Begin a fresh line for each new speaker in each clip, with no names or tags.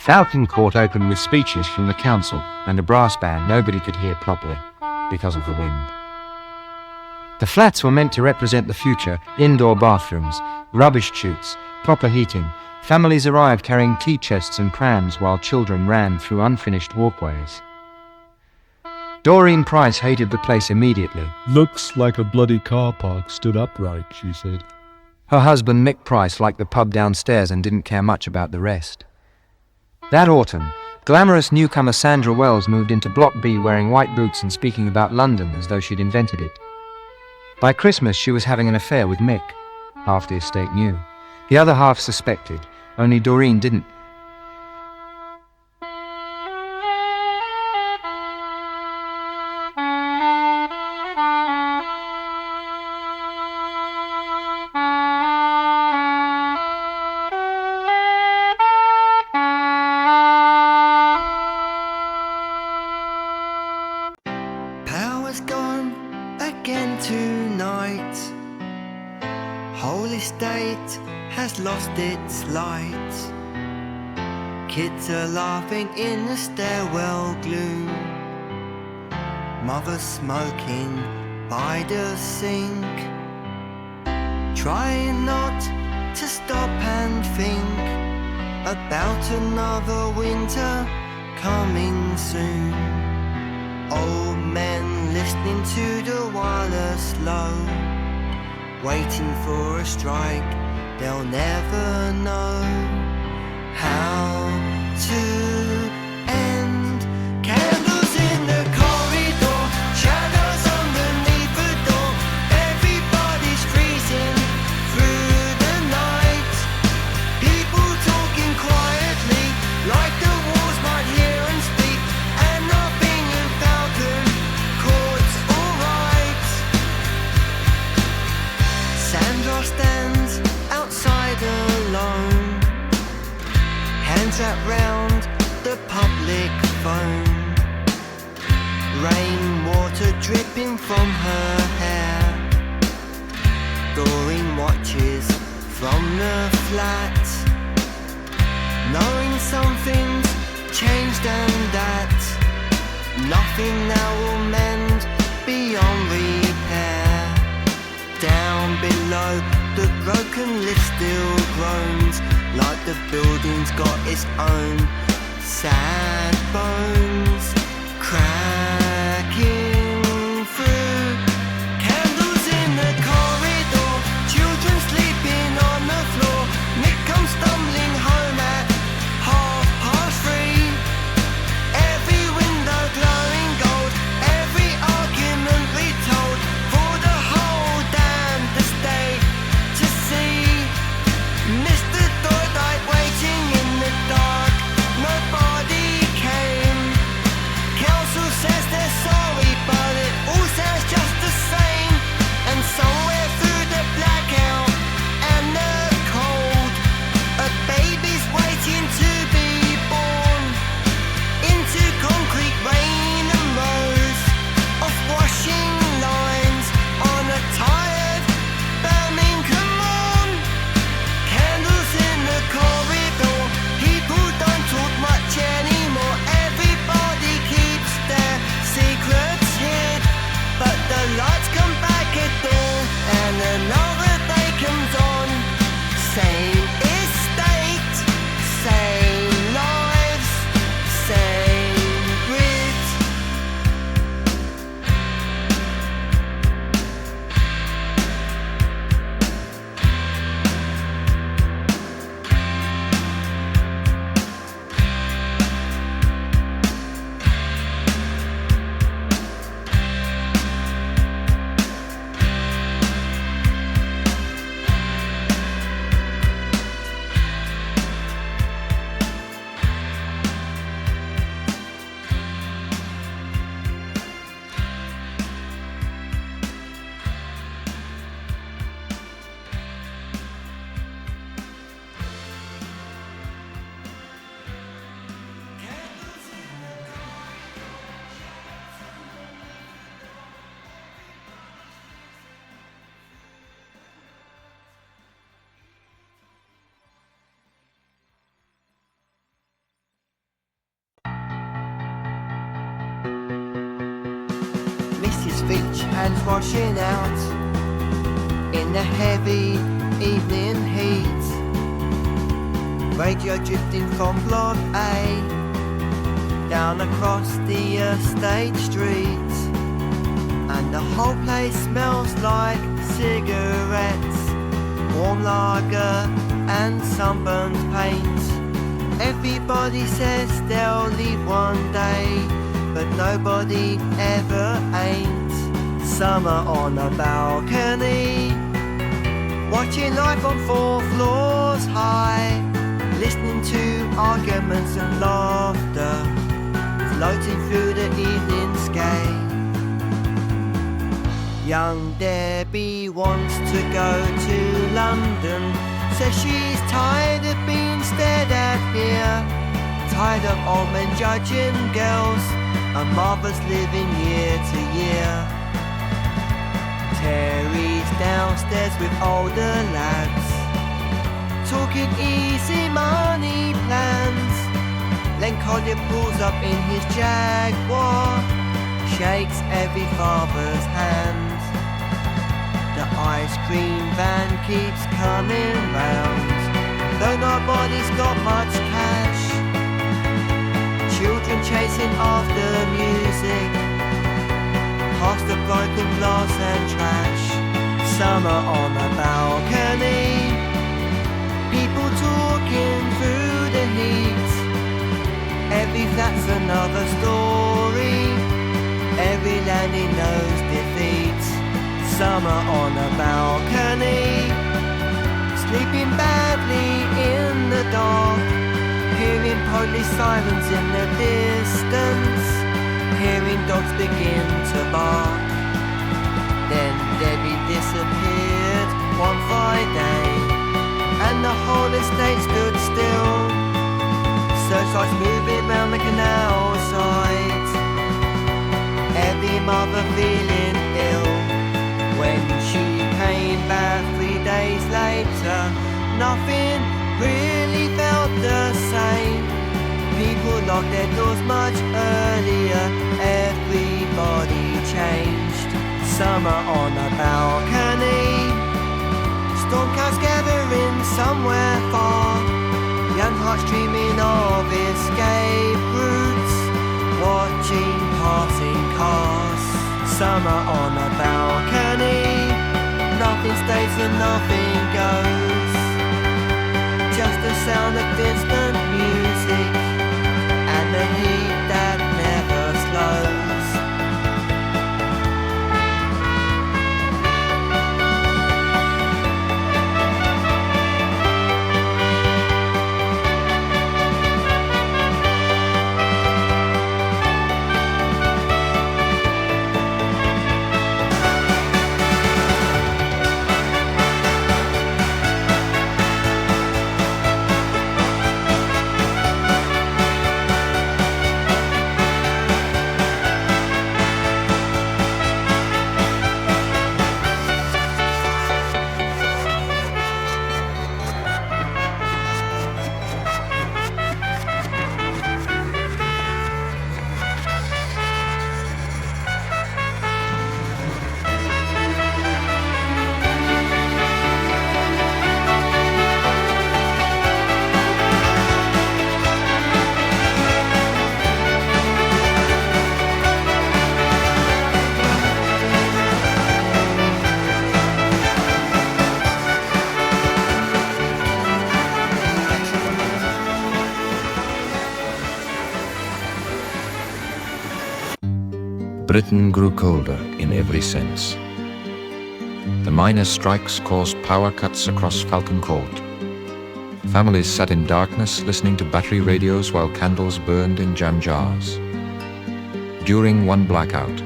Falcon Court opened with speeches from the council and a brass band nobody could hear properly because of the wind. The flats were meant to represent the future: indoor bathrooms, rubbish chutes, proper heating. Families arrived carrying tea chests and prams while children ran through unfinished walkways. Doreen Price hated the place immediately.
"Looks like a bloody car park stood upright," she said.
Her husband Mick Price liked the pub downstairs and didn't care much about the rest. That autumn, glamorous newcomer Sandra Wells moved into Block B wearing white boots and speaking about London as though she'd invented it. By Christmas, she was having an affair with Mick. Half the estate knew. The other half suspected. Only Doreen didn't.
Power's gone again tonight. Whole estate has lost its light. Kids are laughing in the stairwell gloom. Mother smoking by the sink, trying not to stop and think about another winter coming soon. Old men listening to the wireless low, waiting for a strike they'll never know how to end. Candles in the corridor, shadows underneath the door. Everybody's freezing through the night. People talking quietly, like the walls might hear and speak. And nothing in Falcon Court's alright. Sandra stands outside alone, hands out round the public phone. Rainwater dripping from her hair. Doreen watches from the flat, knowing something's changed and that nothing now will mend beyond repair. Down below, the broken lift still groans, like the building's got its own sad bones, cracking through. Candles in the corridor, children sleeping on the floor. Nick comes stumbling home at 3:30. Every window glowing gold, every argument retold, for the whole damned estate to see. Mr. Thorndyke waiting in the dark, nobody came. Council said each hand's washing out in the heavy evening heat. Radio drifting from Block A down across the estate street, and the whole place smells like cigarettes, warm lager and sunburned paint. Everybody says they'll leave one day, but nobody ever ain't. Summer on a balcony, watching life on 4 floors high, listening to arguments and laughter floating through the evening sky. Young Debbie wants to go to London, says she's tired of being stared at here, tired of old men judging girls and mothers living year to year. Terry's downstairs with older lads, talking easy money plans. Len Collier pulls up in his Jaguar, shakes every father's hand. The ice cream van keeps coming round, though nobody's got much cash. Children chasing after music, past the broken glass and trash. Summer on a balcony, people talking through the heat. Every flat's another story, every landing knows defeat. Summer on a balcony, sleeping badly in the dark, hearing police sirens in the distance, hearing dogs begin to bark. Then Debbie disappeared one Friday, and the whole estate stood still. Searchlights moving round the canal side, every mother feeling ill. When she came back 3 days later, nothing really felt the same. People locked their doors much earlier, everybody changed. Summer on a balcony, storm clouds gathering somewhere far, young hearts dreaming of escape routes, watching passing cars. Summer on a balcony, nothing stays and nothing goes, just the sound of distant music and the heat that never slows.
Britain grew colder in every sense. The miners' strikes caused power cuts across Falcon Court. Families sat in darkness listening to battery radios while candles burned in jam jars. During one blackout,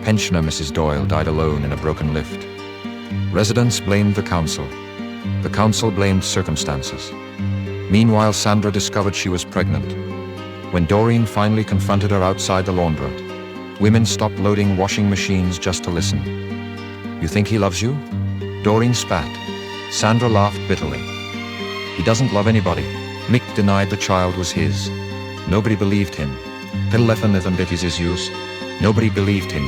pensioner Mrs. Doyle died alone in a broken lift. Residents blamed the council. The council blamed circumstances. Meanwhile, Sandra discovered she was pregnant. When Doreen finally confronted her outside the laundrette, women stopped loading washing machines just to listen. "You think he loves you?" Doreen spat. Sandra laughed bitterly. "He doesn't love anybody." Mick denied the child was his. Nobody believed him. Nobody believed him.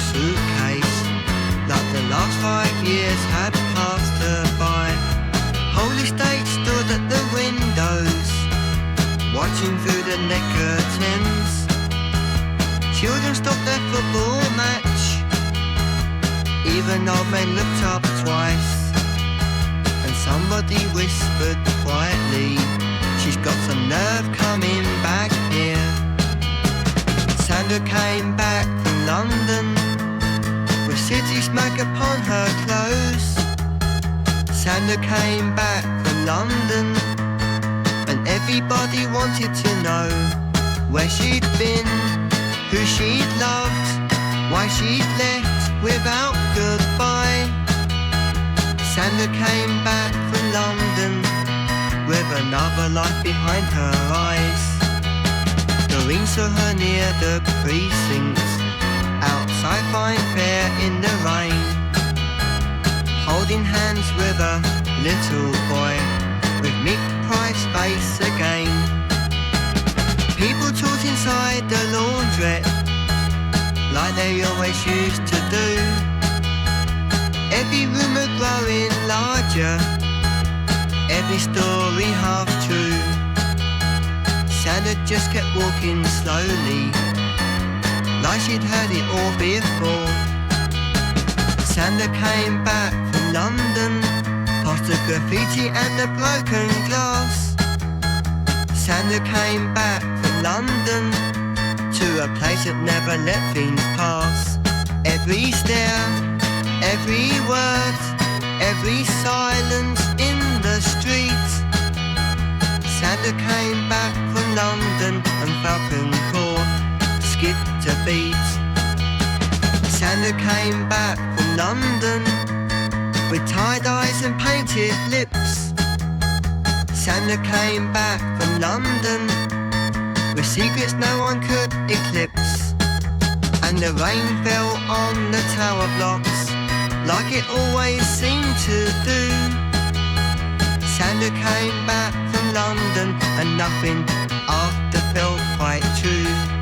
curtains. Children stopped their football match. Even old men looked up twice. And somebody whispered quietly, she's got some nerve coming back here. Sandra came back from London with city smack upon her clothes. Sandra came back from London and everybody wanted to know where she'd been, who she'd loved, why she'd left without goodbye. Sandra came back from London with another life behind her eyes. Doreen saw her near the precincts, outside fine fair in the rain, holding hands with a little boy with Mick Price face again. People talked inside the laundrette like they always used to do. Every rumour growing larger, every story half true. Sandra just kept walking slowly, like she'd heard it all before. Sandra came back from London, past the graffiti and the broken glass. Sandra came back from London to a place that never let things pass. Every stare, every word, every silence in the streets. Sandra came back from London and Falcon Court skipped a beat. Sandra came back from London with tied eyes and painted lips. Sandra came back from London with secrets no one could eclipse. And the rain fell on the tower blocks like it always seemed to do. Sandra came back from London and nothing after felt quite true.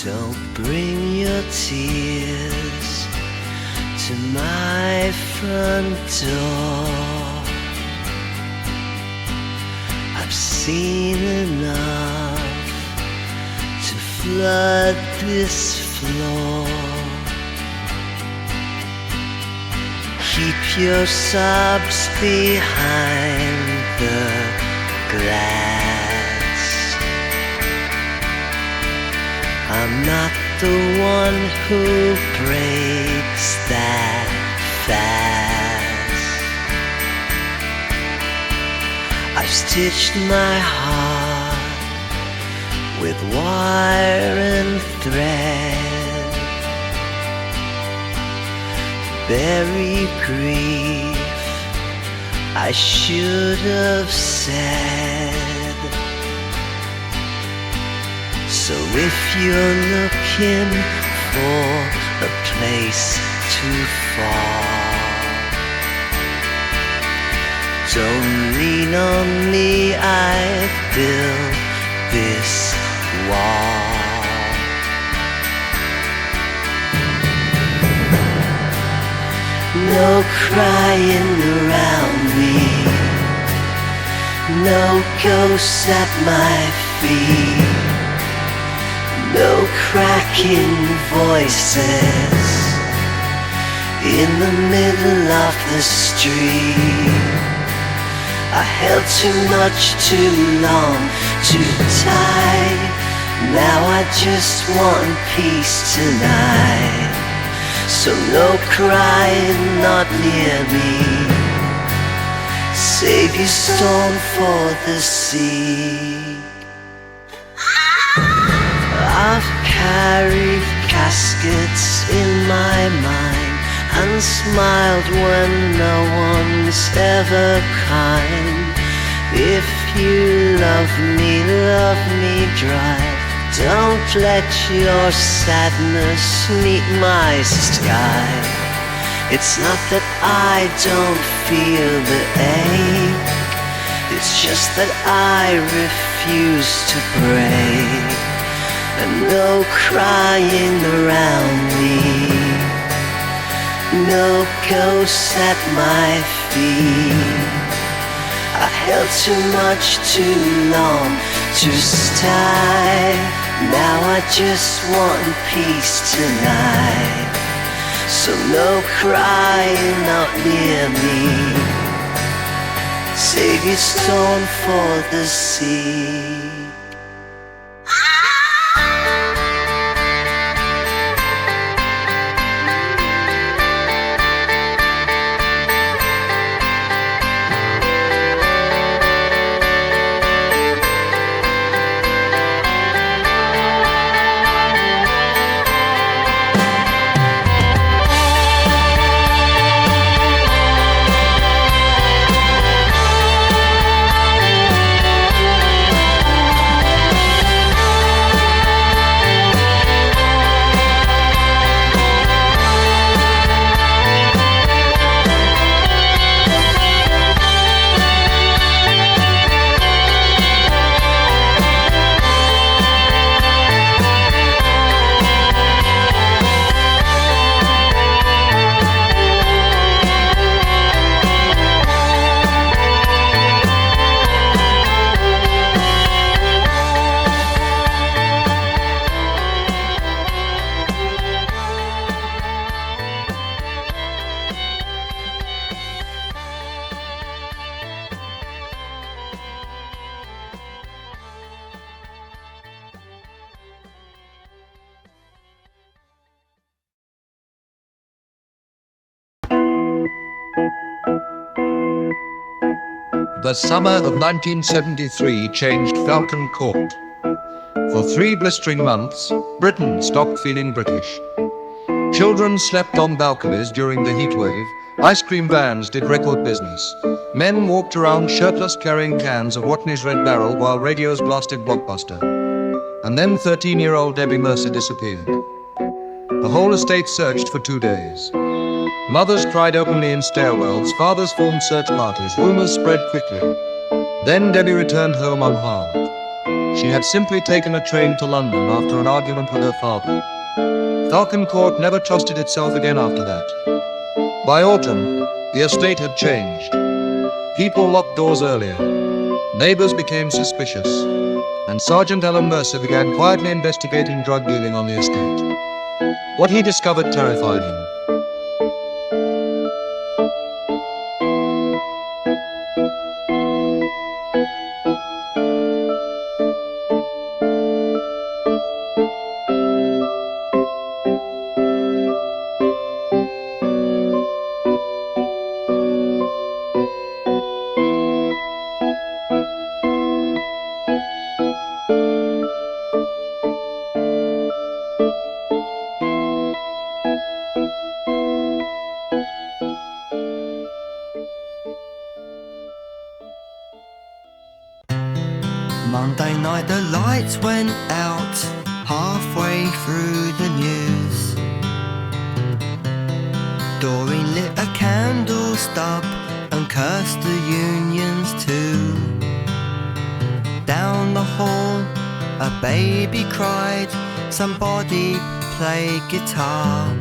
Don't bring your tears to my front door. I've seen enough to flood this floor. Keep your sobs behind the glass. I'm not the one who breaks that fast. I've stitched my heart with wire and thread, bury grief I should have said. So if you're looking for a place to fall, don't lean on me, I've built this wall. No crying around me, no ghosts at my feet, no cracking voices in the middle of the street. I held too much too long to die. Now I just want peace tonight. So no crying, not near me. Save your storm for the sea. I've carried caskets in my mind and smiled when no one's ever kind. If you love me, drive Don't let your sadness meet my sky. It's not that I don't feel the ache, it's just that I refuse to pray, and no crying around me, no ghosts at my feet. I held too much too long to stay. Now I just want peace tonight, so no crying out near me. Save your storm for the sea.
The summer of 1973 changed Falcon Court. For 3 blistering months, Britain stopped feeling British. Children slept on balconies during the heat wave. Ice cream vans did record business. Men walked around shirtless carrying cans of Watney's Red Barrel while radios blasted Blockbuster. And then 13-year-old Debbie Mercer disappeared. The whole estate searched for 2 days. Mothers cried openly in stairwells, fathers formed search parties, rumors spread quickly. Then Debbie returned home unharmed. She had simply taken a train to London after an argument with her father. Falcon Court never trusted itself again after that. By autumn, the estate had changed. People locked doors earlier. Neighbors became suspicious. And Sergeant Ellen Mercer began quietly investigating drug dealing on the estate. What he discovered terrified him.
Monday night the lights went out halfway through the news. Doreen lit a candle stub and cursed the unions too. Down the hall a baby cried, somebody played guitar.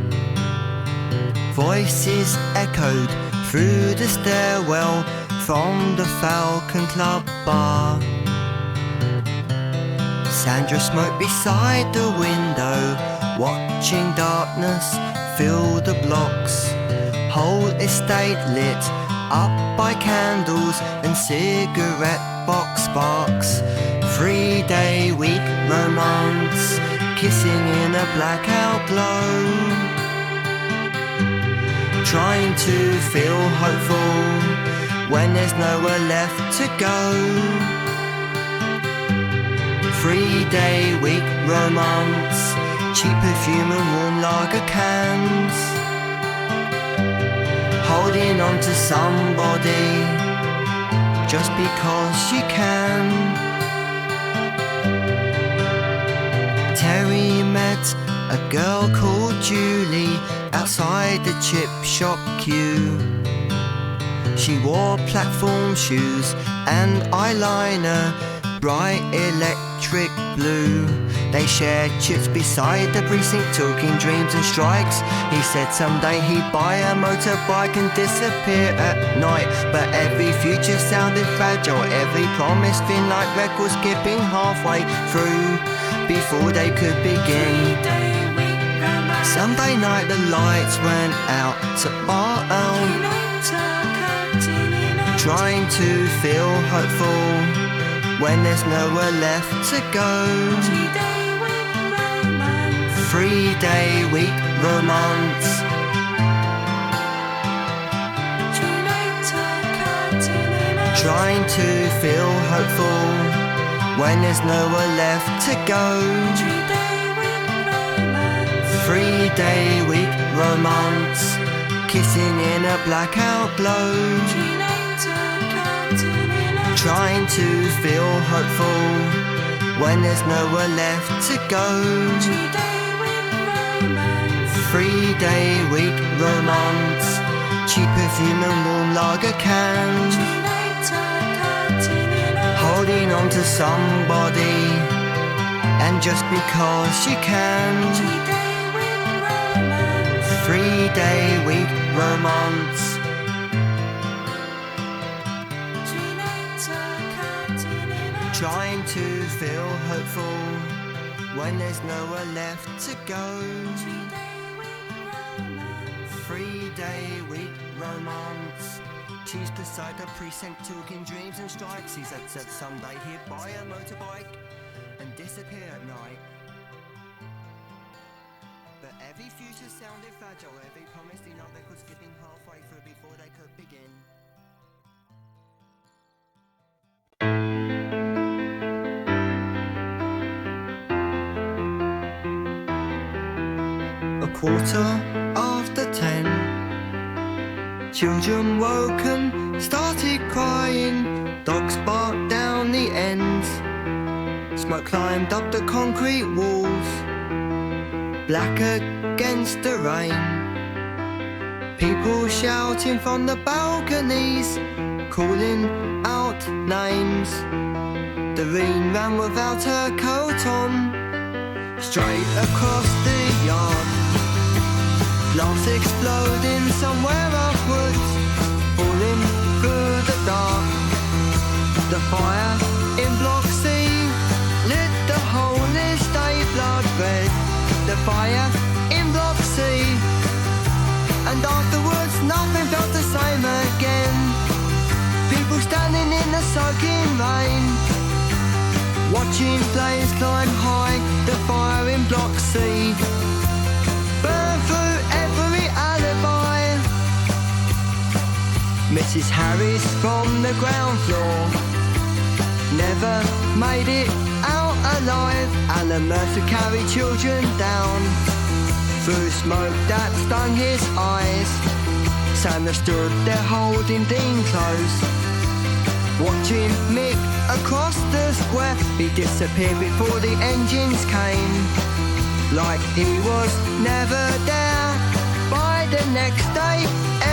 Voices echoed through the stairwell from the Falcon Club bar. Sandra smoked beside the window, watching darkness fill the blocks. Whole estate lit up by candles and cigarette box sparks. 3-day week romance, kissing in a blackout glow. Trying to feel hopeful when there's nowhere left to go. 3-day week romance, cheap perfume and warm lager cans. Holding on to somebody just because you can. met a girl called Julie outside the chip shop queue. She wore platform shoes and eyeliner, bright electric blue. They shared chips beside the precinct, talking dreams and strikes. He said someday he'd buy a motorbike and disappear at night. But every future sounded fragile, every promise thin like records skipping halfway through before they could begin. Sunday night the lights went out to Bar Elm, trying to feel hopeful when there's nowhere left to go. 3-day week romance. Trying to feel hopeful when there's nowhere left to go. 3-day week romance. Kissing in a blackout glow. Trying to feel hopeful when there's nowhere left to go. 3-day week romance. Cheap perfume and warm lager cans. Holding on to somebody, and just because you can. 3-day week romance. Trying to feel hopeful when there's nowhere left to go. 3-day week romance. She's beside the precinct talking dreams and strikes. He said someday he'd buy a motorbike and disappear at night. But every future sounded fragile, every promise he know they could skipping halfway through before they could begin. A 10:15. Children woken, started crying. Dogs barked down the ends. Smoke climbed up the concrete walls, black against the rain. People shouting from the balconies, calling out names. Doreen ran without her coat on, straight across the yard. Laughs exploding somewhere upwards, falling through the dark. The fire in Block C lit the whole estate blood red. The fire in Block C, and afterwards nothing felt the same again. People standing in the soaking rain, watching flames climb high. The fire in Block C burn through every alibi. Mrs. Harris from the ground floor never made it out alive. Alan Mercer carried children down through smoke that stung his eyes. Sandra stood there holding Dean close, watching Mick across the square. He disappeared before the engines came, like he was never there. By the next day,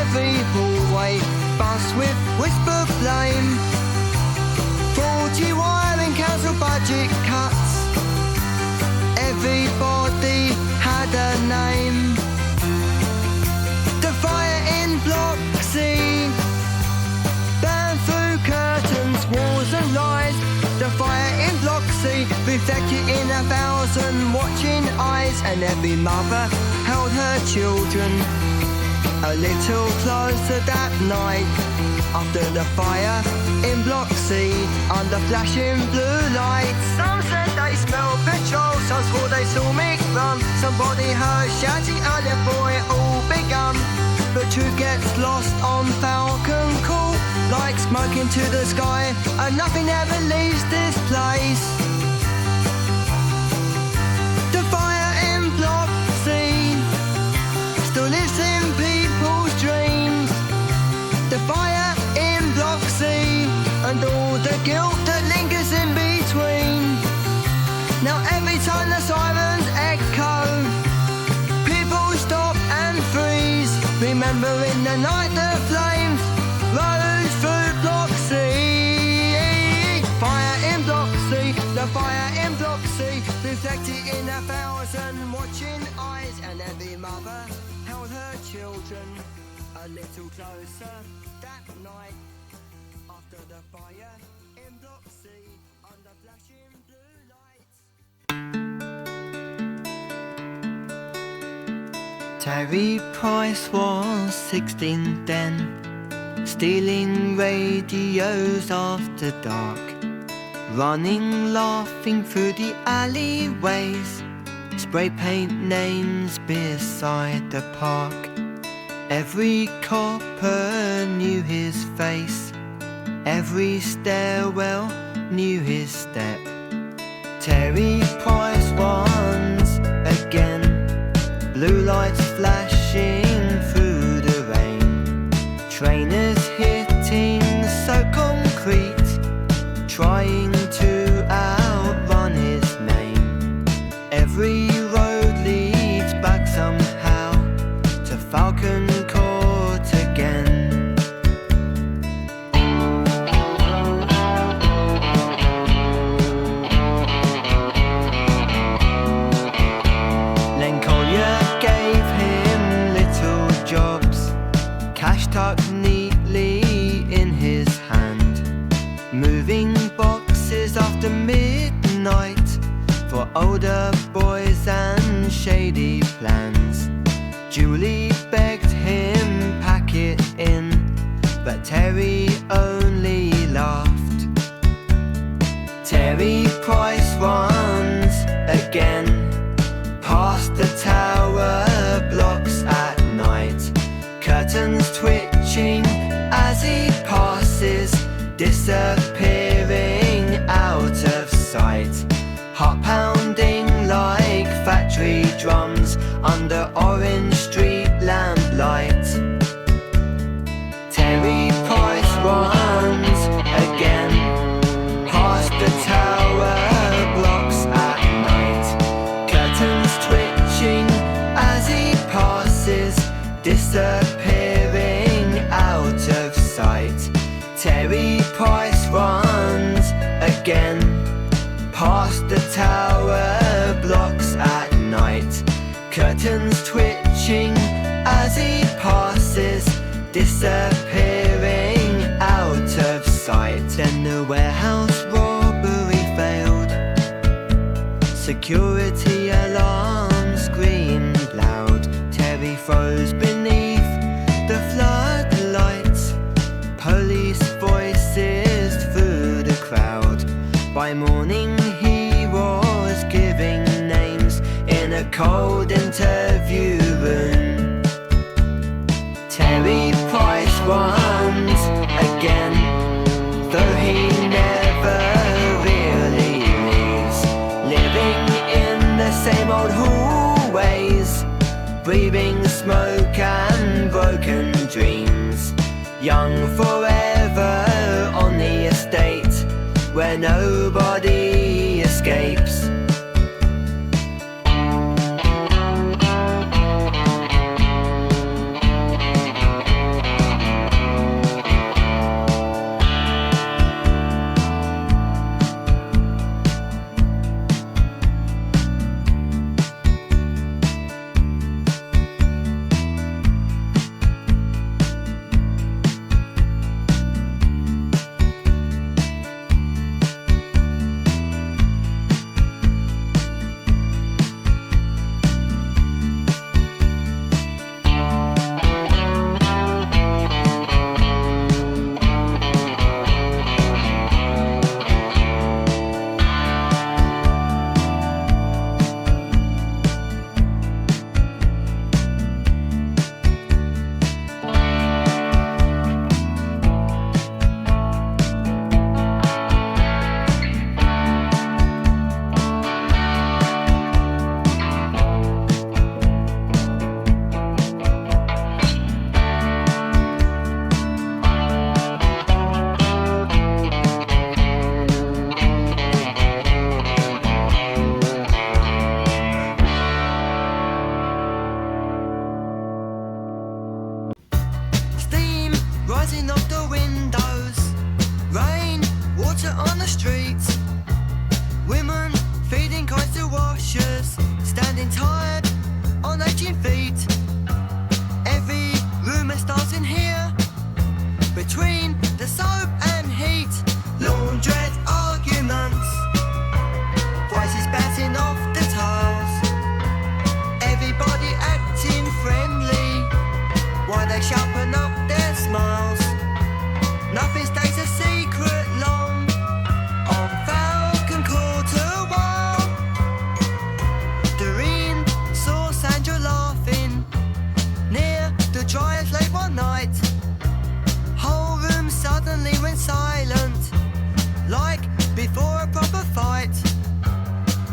every hallway buzzed with whisper flame. 40 wiring council budget cuts, everybody had a name. The fire in Block C burned through curtains, walls and lies. The fire in Block C reflected in 1,000 watching eyes, and every mother held her children a little closer that night. After the fire in Block C, under flashing blue lights, some said they smelled petrol, some swore they saw Mick run. Somebody heard shouting earlier before it all begun. But truth gets lost on Falcon Court, like smoke into the sky, and nothing ever leaves this place. The fire in Block C still lives in people's dreams. The fire in Block C, and all the guilt that lingers in between. Now every time the sirens echo, Remembering the night the flames rose through Block C. Fire in Block C, the fire in Block C, reflected in 1,000 watching eyes, and every mother held her children a little closer that night. After the fire in Block C, under flashing blue lights. Terry Price was 16 then, stealing radios after dark, running laughing through the alleyways, spray paint names beside the park. Every copper knew his face, every stairwell knew his step. Terry Price once again, blue lights flashing through the rain, trainers hitting so concrete, trying to outrun his name. Every road leads back somehow to Falcon Court again. Len Collier gave him little jobs, cash tucked neatly in his hand, moving boxes after midnight for older boys and shady plans. Julie begged him pack it in, but Terry only laughed. Terry Price once again, past the tower blocks at night, curtains twitching as he passes, disappearing out of sight, heart pounding like factory drums under Orange Street lamplight. Terry Price once again, past the tower blocks at night, curtains twitching as he passes, disappearing out of sight. Terry Price runs again, past the tower blocks at night, curtains twitching as he passes, disappearing out of sight. Then the warehouse robbery failed, security alarms screamed loud. Terry froze beneath the floodlights, police voices through the crowd. By morning he was giving names in a cold interview room. Terry Price once again, though he never really leaves, living in the same old hallways, breathing smoke and broken dreams, young forever on the estate where nobody escapes. streets. Women feeding kites to washers, standing tired on aching feet. Every rumour starts in here, between the soap and heat. Laundrette arguments, voices bouncing off the tiles. Everybody acting friendly, while they sharpen up their smiles. Nothing stays a secret long on Falcon Court a while. Doreen saw Sandra laughing near the dryers late one night. Whole room suddenly went silent, like before a proper fight.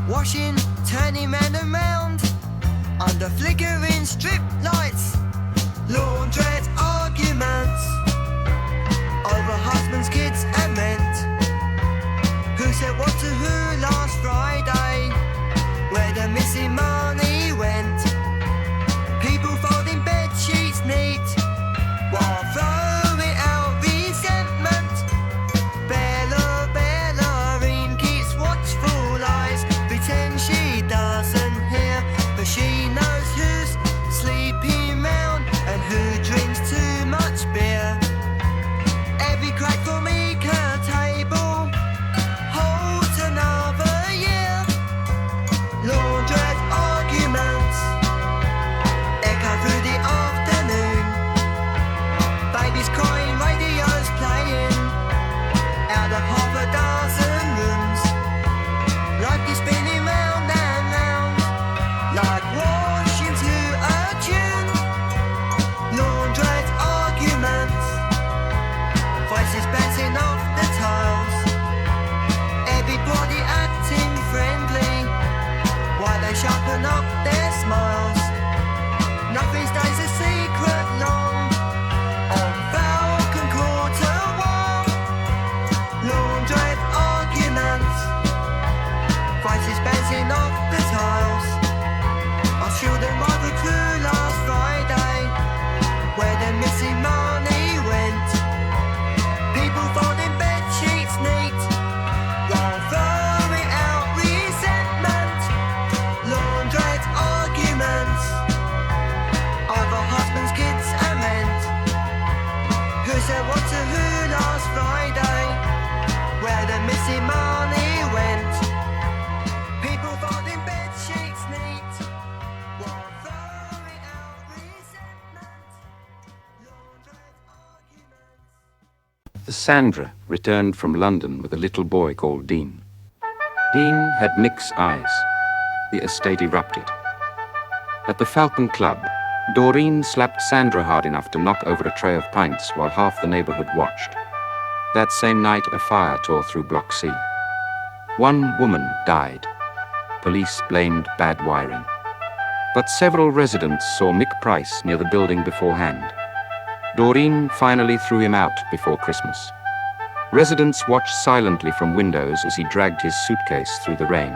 Washing, turning round and round under flickering strip lights. Laundrette arguments over husbands, kids and rent. Who said what to who last Friday? Where the missing money went? People folding bed sheets neat while throwing out resentment. Ballerine keeps watchful eyes, pretend she doesn't hear, but she knows who's sleeping round and who drinks too much beer. Every crack for Mika table holds another year. Laundrette arguments echo through the afternoon. Babies crying, radios playing out of half a dozen rooms. Life is spinning round and round like washing to a tune. Laundrette arguments, voices bouncing off the tiles. Everybody acting friendly while they sharpen up their smiles. Nothing stays a secret long on Falcon Court a while. Laundrette arguments, voices bouncing off the tiles. Our children rather crew last Friday, where the missing money went. People folding bed sheets neat while throwing out resentment. Laundrette arguments over husbands, kids and rent. Who said what to who last Friday? Where the missing money went. People folding bed sheets neat while throwing out resentment. Laundrette arguments.
Sandra returned from London with a little boy called Dean. Dean had Nick's eyes. The estate erupted. At the Falcon Club, Doreen slapped Sandra hard enough to knock over a tray of pints while half the neighborhood watched. That same night, a fire tore through Block C. One woman died. Police blamed bad wiring. But several residents saw Mick Price near the building beforehand. Doreen finally threw him out before Christmas. Residents watched silently from windows as he dragged his suitcase through the rain.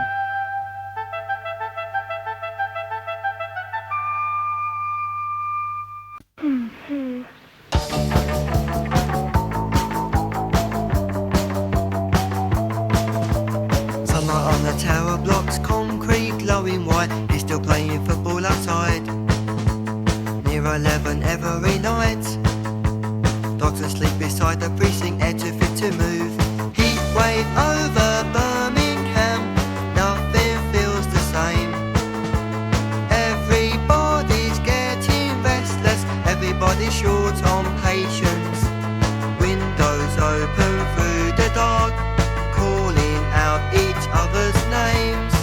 Sunlight on the tower blocks, concrete glowing white. He's still playing football outside, near 11 every night. Dogs asleep beside the precinct, air too fit to move. Heat wave over Birmingham, nothing feels the same. Everybody's getting restless, everybody's short on patience. Windows open through the dark, calling out each other's names.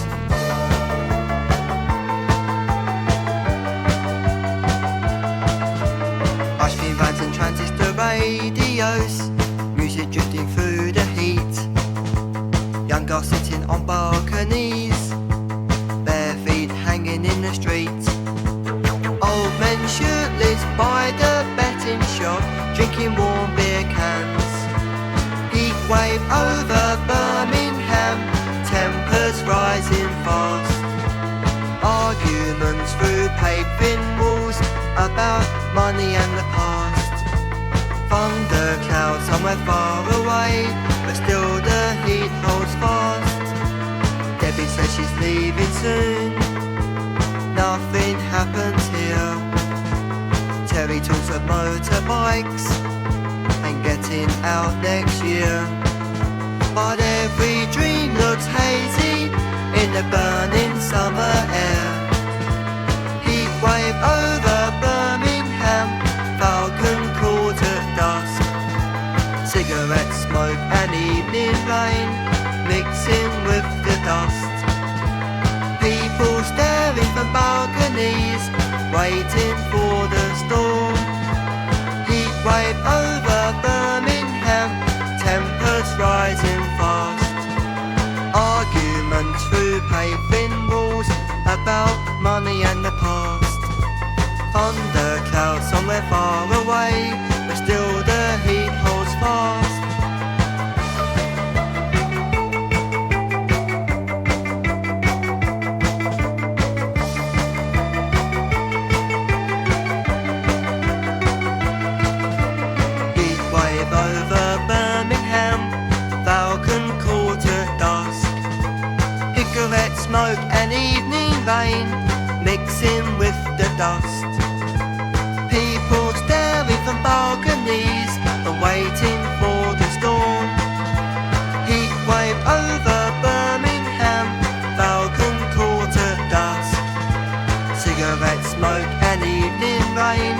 Rushing vans and transistor radios, music drifting through the heat. Young girls sitting on balconies, bare feet hanging in the street. Old men shirtless by the betting shop, drinking warm beer cans. Heat wave over Birmingham, tempers rising fast. Arguments through paving walls about money and the past. Thunder clouds somewhere far away, but still the heat heat holds fast. Debbie says she's leaving soon. Nothing happens here. Terry talks of motorbikes and getting out next year. But every dream looks hazy in the burning summer air. Heat wave over Birmingham, Falcon Court at dusk. Cigarette smoke and evening rain mixing with the dust. People staring from balconies, waiting for the storm. Heat wave over Birmingham, tempers rising fast. Arguments through paving walls about money and the past. Under clouds somewhere far away, but still the heat holds fast. Heat wave over Birmingham, Falcon Court at dusk. Cigarette smoke and evening rain mixing with the dust. People staring from balconies and waiting for the storm. Heat wave over Birmingham, Falcon Court at dusk. Cigarette smoke and evening rain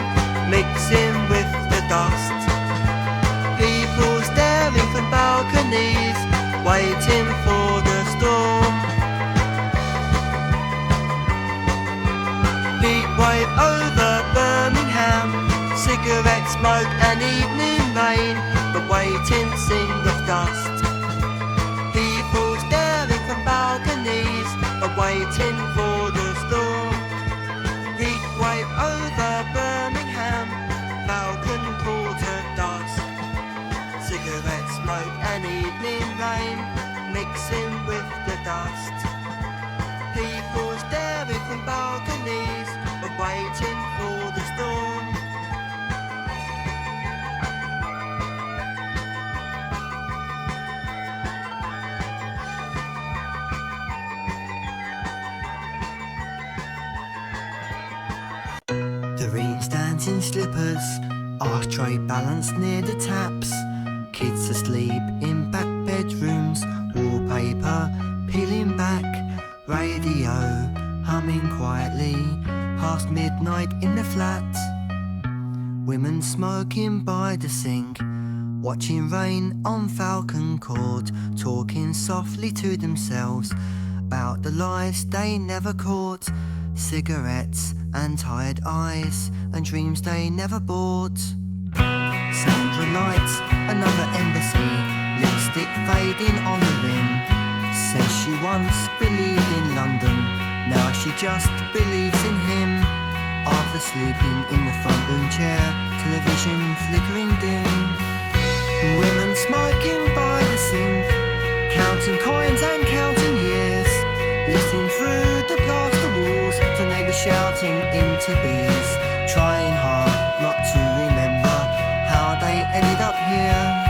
mixing with the dust. People staring from balconies, waiting for the storm. Heat wave over Birmingham, cigarette smoke and evening rain, but waiting sing of dust. People staring from balconies, but waiting for the storm. Heat wave over Birmingham, Falcon Court at dusk. Cigarette smoke and evening rain mixing with the dust. People staring from balconies, but waiting for the storm. Doreen stands in slippers, ashtray balanced near the taps. Kids asleep in back bedrooms, wallpaper peeling back. Radio humming quietly past midnight in the flat. Women smoking by the sink, watching rain on Falcon Court, talking softly to themselves about the lives they never caught. Cigarettes and tired eyes and dreams they never bought. Sandra lights another embassy, lipstick fading on the rim. Says she once believed in London, now she just believes in him. After sleeping in the front room chair, television flickering dim. Women smoking by the sink, counting coins and counting years, listening through the plaster walls to neighbours shouting into beers, trying hard not to remember how they ended up here.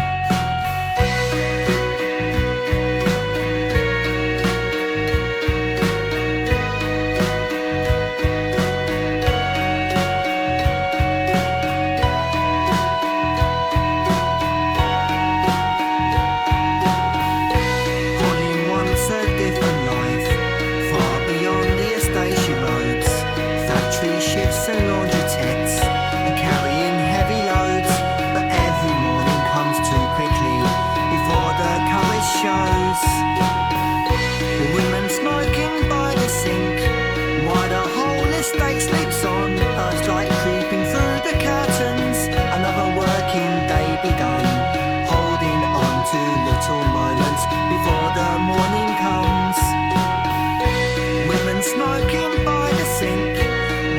Smoking by the sink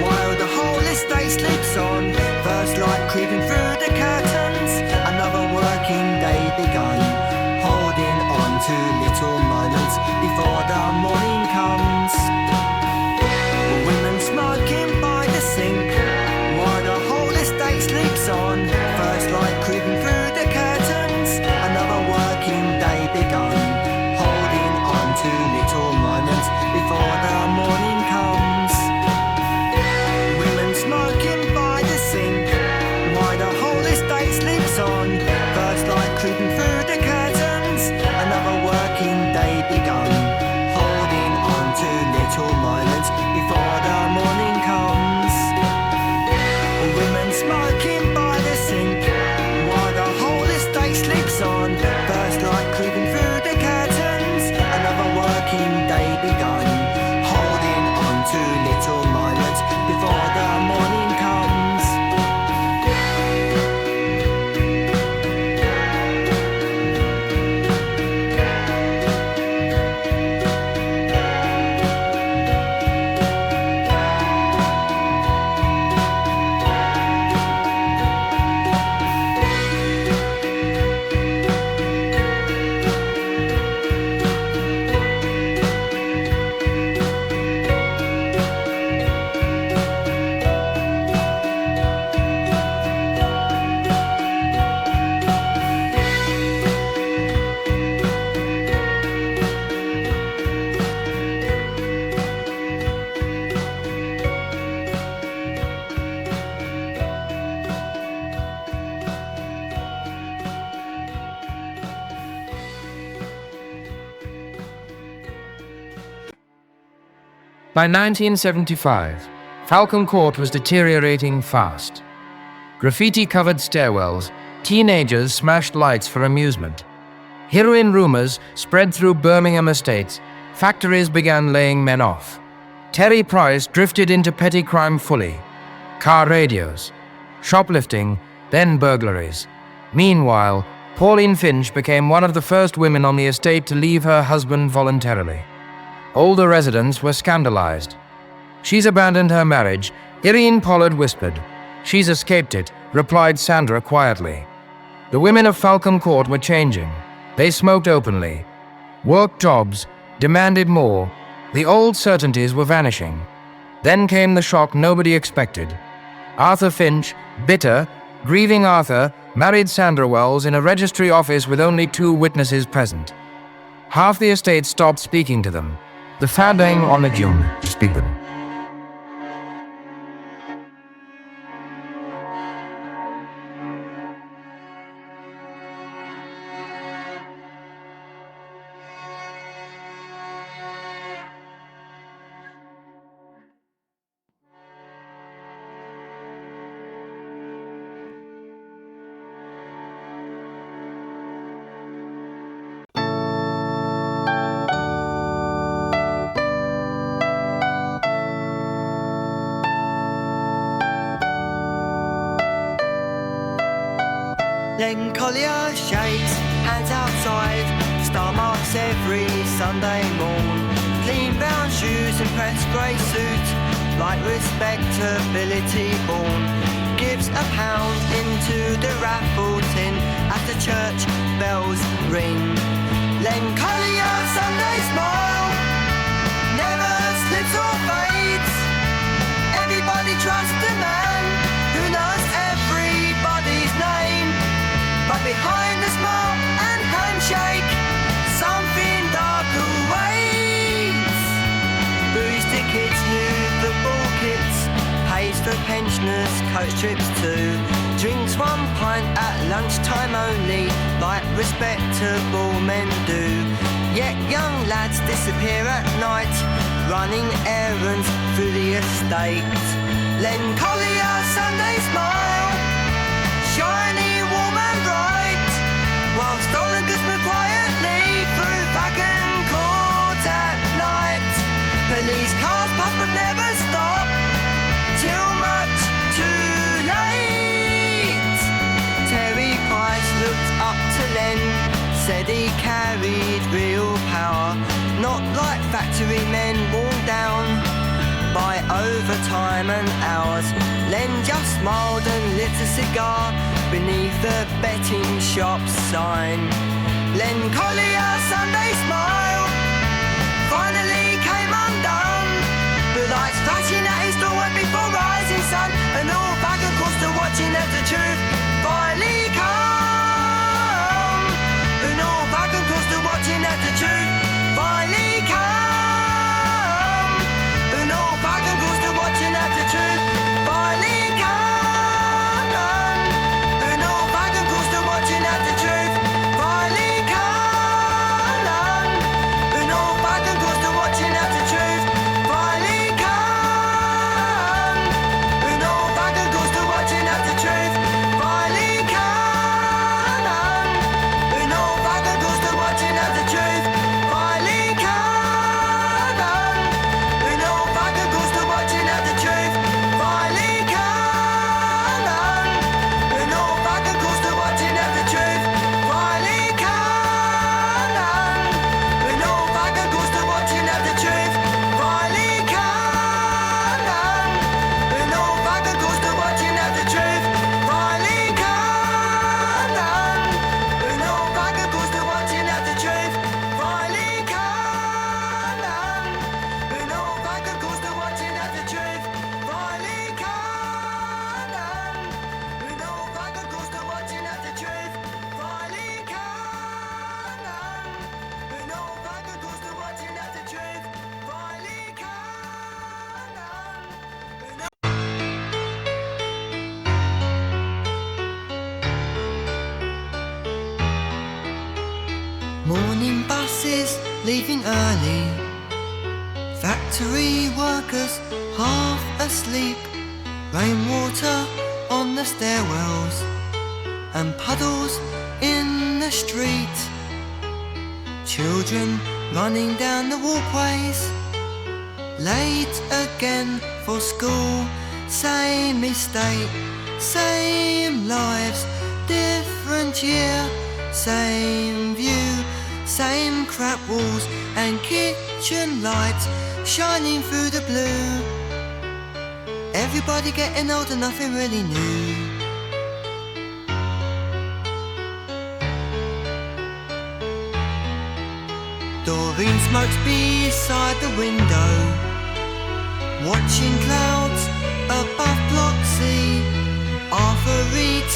while the whole estate
By 1975, Falcon Court was deteriorating fast. Graffiti-covered stairwells, teenagers smashed lights for amusement. Heroin rumors spread through Birmingham estates. Factories began laying men off. Terry Price drifted into petty crime fully. Car radios, shoplifting, then burglaries. Meanwhile, Pauline Finch became one of the first women on the estate to leave her husband voluntarily. Older residents were scandalized. "She's abandoned her marriage," Irene Pollard whispered. "She's escaped it," replied Sandra quietly. The women of Falcon Court were changing. They smoked openly, worked jobs, demanded more. The old certainties were vanishing. Then came the shock nobody expected. Arthur Finch, bitter, grieving Arthur, married Sandra Wells in a registry office with only 2 witnesses present. Half the estate stopped speaking to them. The Fadang on the June to speak to them.
Len Collier shakes hands outside, star marks every Sunday morn. Clean brown shoes and pressed grey suit, like respectability born. Gives £1 into the raffle tin as the church bells ring. Len Collier, Sunday smile, never slips or fades. Everybody trusts the man who knows everybody's name. But behind the smile and handshake, something dark awaits. Booze tickets, new football kits, pays for pensioners' coach trips too. Drinks 1 pint at lunchtime only, like respectable men do. Yet young lads disappear at night, running errands through the estate. Len Collier, Sunday smile, shiny, warm and bright, while stolen goods move quietly through Falcon Court at night. Police cars pass but never stop, till much too late. Terry Price looked up to Len, said he carried real power, not like factory men worn down by overtime and hours. Len just smiled and lit a cigar beneath the betting shop sign. Len Collier, Sunday smile, finally came undone. The lights flashing at his door went before rising sun, and all back across the watching as the truth finally come. And all back across the watching as the truth finally come. And all back across the watching as the truth finally come. And all back across the watching as the truth finally come. And all back across the watching as the truth finally come. And all back across the watching as the truth finally come. And all back across the watching as the truth finally come. And all back across the watching as the truth finally come. And all back across the watching as the truth finally come. And all back across the watching as the truth finally come. And all back across the watching as the truth finally come. And all back across the watching as the truth finally come. And all back across the watching as the truth finally come. And all back across the watching as the truth finally come. And all back across the watching as the truth finally come. Morning buses leaving early, Factory workers half asleep, rainwater on the stairwells and puddles in the street. Children running down the walkways, late again for school. Same mistake, same lives, different year, same view, same crap walls and kitchen lights shining through the blue. Everybody getting older, nothing really new. Doreen smokes beside the window, watching clouds above Block C. Arthur reads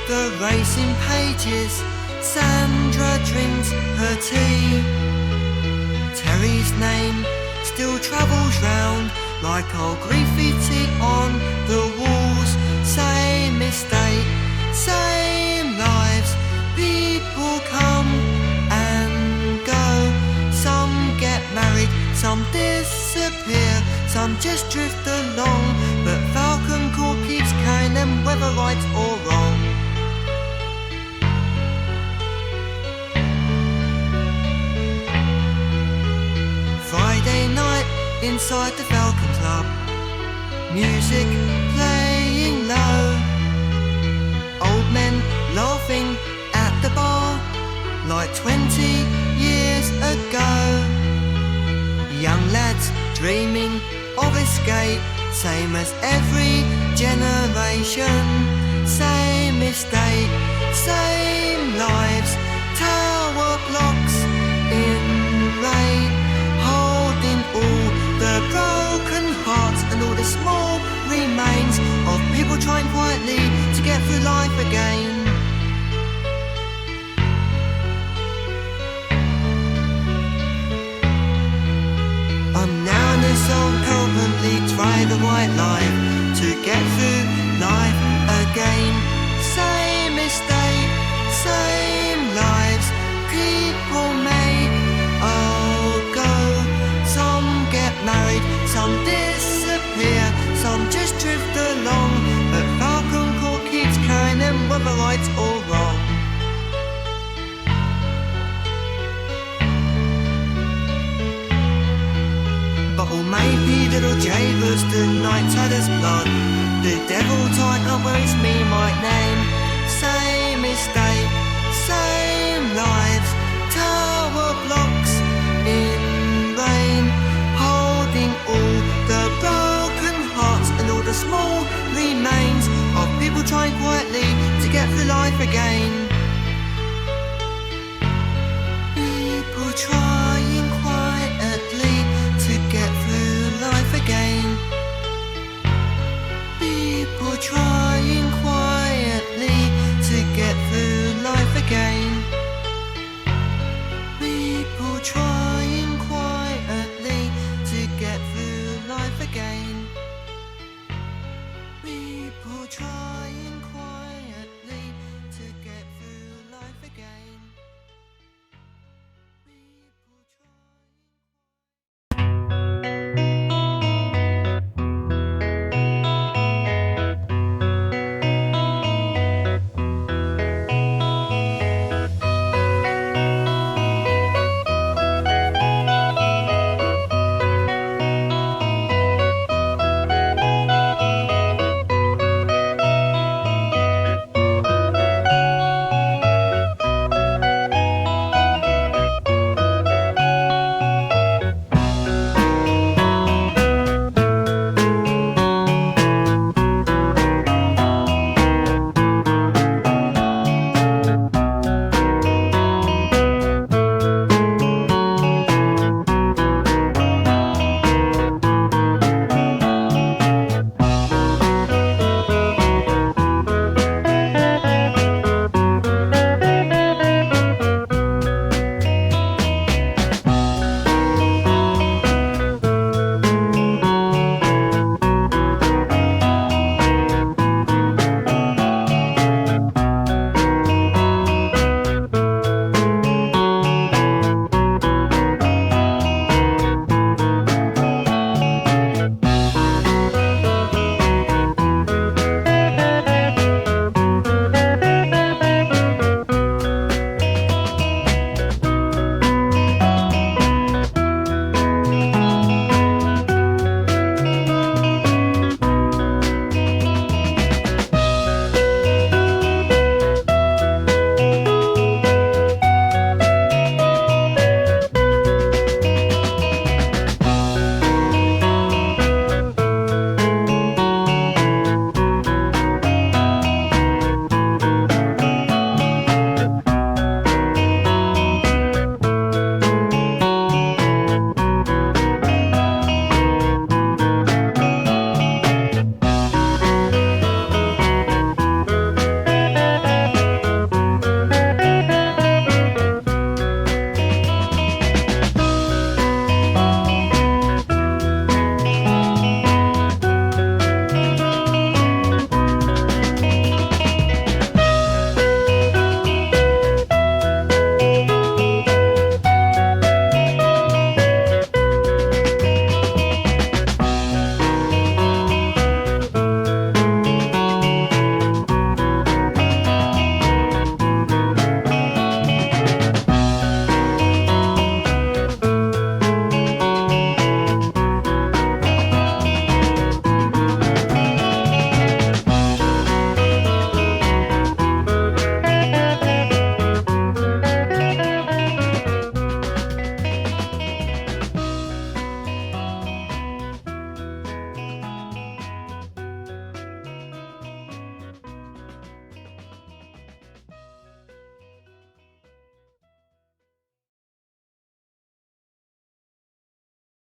the racing pages, Sandra drinks her tea. Terry's name still travels round like old graffiti on the walls. Same mistake, same lives, people come and go. Some get married, some disappear, some just drift along, but Falcon Court keeps carrying them whether right or wrong. Friday night inside the Falcon Club, music playing low, old men laughing at the bar like 20 years ago. Young lads dreaming of escape, same as every generation. Same mistake, same lives, tower blocks in rain, holding all the broken hearts and all the small remains of people trying quietly to get through life again. I'm now in this old currently try the right life to get through life again. Same mistake, same lives, people may all go. Some get married, some disappear, some just drift along, but Falcon Court keeps carrying them whether right or wrong. Or maybe little jailers, the night teller's blood, the devil tight up where it's me might name. Same mistake, same lives, tower blocks in rain, holding all the broken hearts and all the small remains of people trying quietly to get through life again. People trying quietly to get through life again. People try